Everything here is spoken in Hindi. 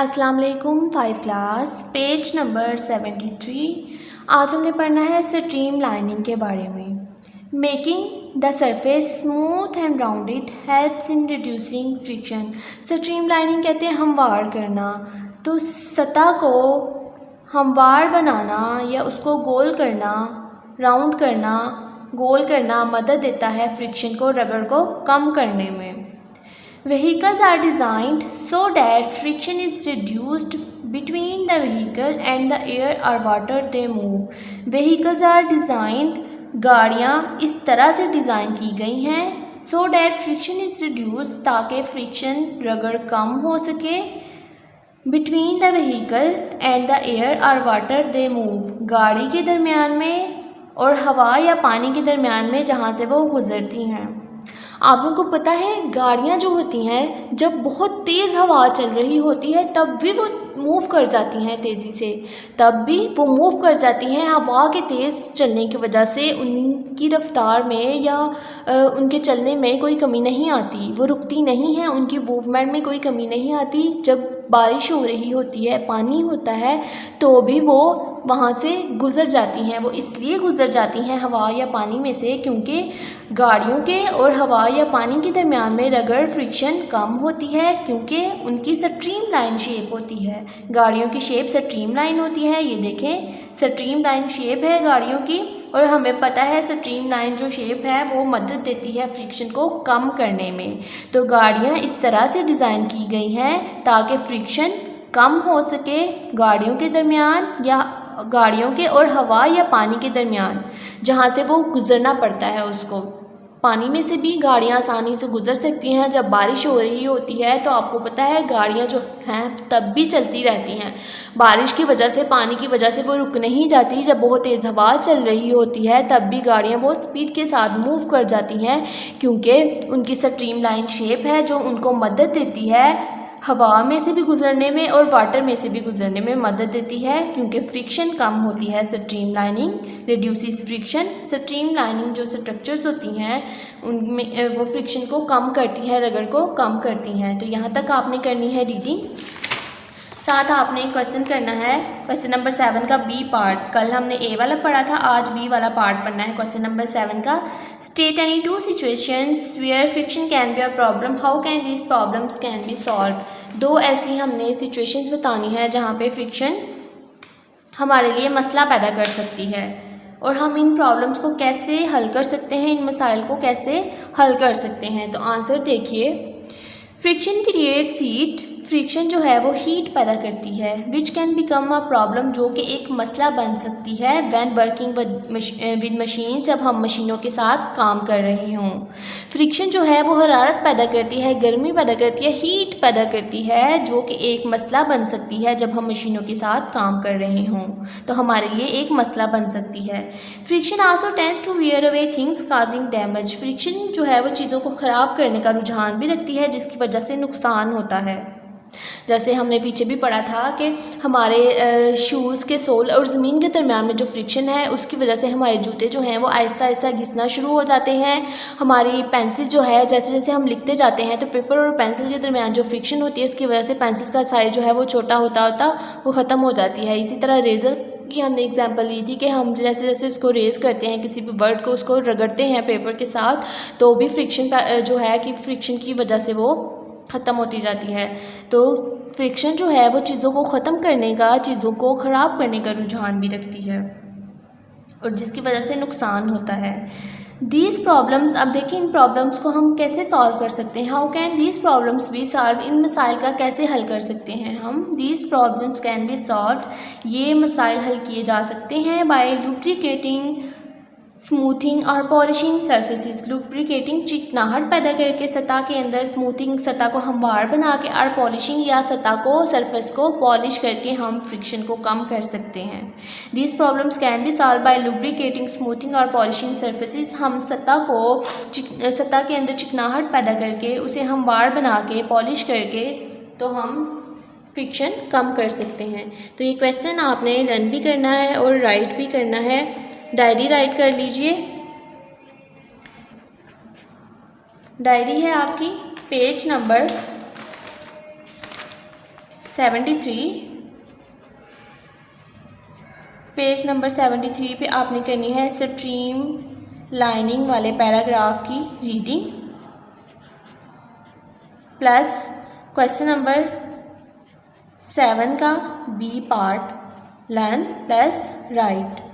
अस्सलाम वालेकुम। 5 क्लास पेज नंबर 73। आज हमने पढ़ना है स्ट्रीम लाइनिंग के बारे में। Making the surface smooth and rounded helps in reducing friction. Stream lining कहते हैं हमवार करना। तो सतह को हमवार बनाना या उसको गोल करना, राउंड करना, गोल करना मदद देता है फ्रिक्शन को, रगड़ को कम करने में। Vehicles are designed so that friction is reduced between the vehicle and the air or water they move. Vehicles are designed, गाड़ियाँ इस तरह से डिज़ाइन की गई हैं so that friction is reduced, ताकि फ्रिक्शन रगड़ कम हो सके। Between the vehicle and the air or water they move, गाड़ी के दरमियान में और हवा या पानी के दरमियान में जहाँ से वो गुज़रती हैं। आप लोगों को पता है गाड़ियाँ जो होती हैं जब बहुत तेज़ हवा चल रही होती है तब भी वो मूव कर जाती हैं तेज़ी से, तब भी वो मूव कर जाती हैं। हवा के तेज़ चलने की वजह से उनकी रफ़्तार में या उनके चलने में कोई कमी नहीं आती, वो रुकती नहीं हैं, उनकी मूवमेंट में कोई कमी नहीं आती। जब बारिश हो रही होती है, पानी होता है, तो भी वो वहाँ से गुज़र जाती हैं। वो इसलिए गुज़र जाती हैं हवा या पानी में से क्योंकि गाड़ियों के और हवा या पानी के दरमियान में रगड़ फ्रिक्शन कम होती है, क्योंकि उनकी स्ट्रीम लाइन शेप होती है। गाड़ियों की शेप स्ट्रीम लाइन होती है। ये देखें, स्ट्रीम लाइन शेप है गाड़ियों की, और हमें पता है स्ट्रीम लाइन जो शेप है वो मदद देती है फ्रिक्शन को कम करने में। तो गाड़ियाँ इस तरह से डिज़ाइन की गई हैं ताकि फ्रिक्शन कम हो सके गाड़ियों के दरमियान या गाड़ियों के और हवा या पानी के दरमियान, जहाँ से वो गुज़रना पड़ता है उसको। पानी में से भी गाड़ियाँ आसानी से गुज़र सकती हैं। जब बारिश हो रही होती है तो आपको पता है गाड़ियाँ जो हैं तब भी चलती रहती हैं। बारिश की वजह से, पानी की वजह से वो रुक नहीं जाती। जब बहुत तेज़ हवा चल रही होती है तब भी गाड़ियाँ बहुत स्पीड के साथ मूव कर जाती हैं, क्योंकि उनकी स्ट्रीम लाइन शेप है जो उनको मदद देती है हवा में से भी गुज़रने में और वाटर में से भी गुज़रने में मदद देती है, क्योंकि फ्रिक्शन कम होती है। Stream lining reduces friction. Stream lining जो स्ट्रक्चर्स होती हैं उनमें वो फ्रिक्शन को कम करती है, रगड़ को कम करती हैं। तो यहाँ तक आपने करनी है रीडिंग। साथ आपने क्वेश्चन करना है क्वेश्चन नंबर 7 का बी पार्ट। कल हमने ए वाला पढ़ा था, आज बी वाला पार्ट पढ़ना है क्वेश्चन नंबर 7 का। State any 2 situations where friction can be a problem, how can these problems can be solve. 2 ऐसी हमने सिचुएशंस बतानी है जहाँ पे फ्रिक्शन हमारे लिए मसला पैदा कर सकती है, और हम इन प्रॉब्लम्स को कैसे हल कर सकते हैं, इन मसाइल को कैसे हल कर सकते हैं। तो आंसर देखिए, फ्रिक्शन क्रिएट्स हीट। फ्रिक्शन जो है वो हीट पैदा करती है, which can become a problem, जो कि एक मसला बन सकती है व्हेन वर्किंग विद मशीन, जब हम मशीनों के साथ काम कर रहे हों। फ्रिक्शन जो है वो हरारत पैदा करती है, गर्मी पैदा करती है, हीट पैदा करती है, जो कि एक मसला बन सकती है जब हम मशीनों के साथ काम कर रहे हों, तो हमारे लिए एक मसला बन सकती है। Friction also tends to wear away things causing damage. Friction जो है वो चीज़ों को ख़राब करने का रुझान भी रखती है, जिसकी वजह से नुकसान होता है। जैसे हमने पीछे भी पढ़ा था कि हमारे शूज़ के सोल और ज़मीन के दरमियान में जो फ्रिक्शन है उसकी वजह से हमारे जूते जो हैं वो आहिस्ता आहिस्ता घिसना शुरू हो जाते हैं। हमारी पेंसिल जो है, जैसे जैसे हम लिखते जाते हैं तो पेपर और पेंसिल के दरमियान जो फ्रिक्शन होती है उसकी वजह से पेंसिल का साइज़ जो है वो छोटा होता होता वो ख़त्म हो जाती है। इसी तरह रेज़र की हमने एग्जांपल ली थी कि हम जैसे जैसे उसको रेज़ करते हैं, किसी भी वर्ड को उसको रगड़ते हैं पेपर के साथ, तो भी फ्रिक्शन जो है कि फ्रिक्शन की वजह से वो ख़त्म होती जाती है। तो फ्रिक्शन जो है वो चीज़ों को ख़त्म करने का, चीज़ों को ख़राब करने का रुझान भी रखती है, और जिसकी वजह से नुकसान होता है। दीज प्रॉब्लम्स, अब देखिए इन प्रॉब्लम्स को हम कैसे सॉल्व कर सकते हैं। How can these problems be solve, इन मसाइल का कैसे हल कर सकते हैं हम। These problems can be solve, ये मसाइल हल किए जा सकते हैं बाय लुब्रिकेटिंग, स्मूथिंग और पॉलिशिंग सरफेसेस। लुब्रिकेटिंग चिकनाहट पैदा करके सतह के अंदर, स्मूथिंग सतह को हमवार बना के, और पॉलिशिंग या सतह को, सरफेस को पॉलिश करके हम फ्रिक्शन को कम कर सकते हैं। These problems can be solve by lubricating, smoothing और पॉलिशिंग सरफेसेस। हम सतह को, सतह के अंदर चिकनाहट पैदा करके, उसे हमवार बना के, पॉलिश करके, तो हम फ्रिक्शन कम कर सकते हैं। तो ये क्वेश्चन आपने लर्न भी करना है और राइट भी करना है। डायरी राइट कर लीजिए। डायरी है आपकी पेज नंबर 73 पेज नंबर 73 पे आपने करनी है स्ट्रीम लाइनिंग वाले पैराग्राफ की रीडिंग प्लस क्वेश्चन नंबर 7 का B part learn plus right.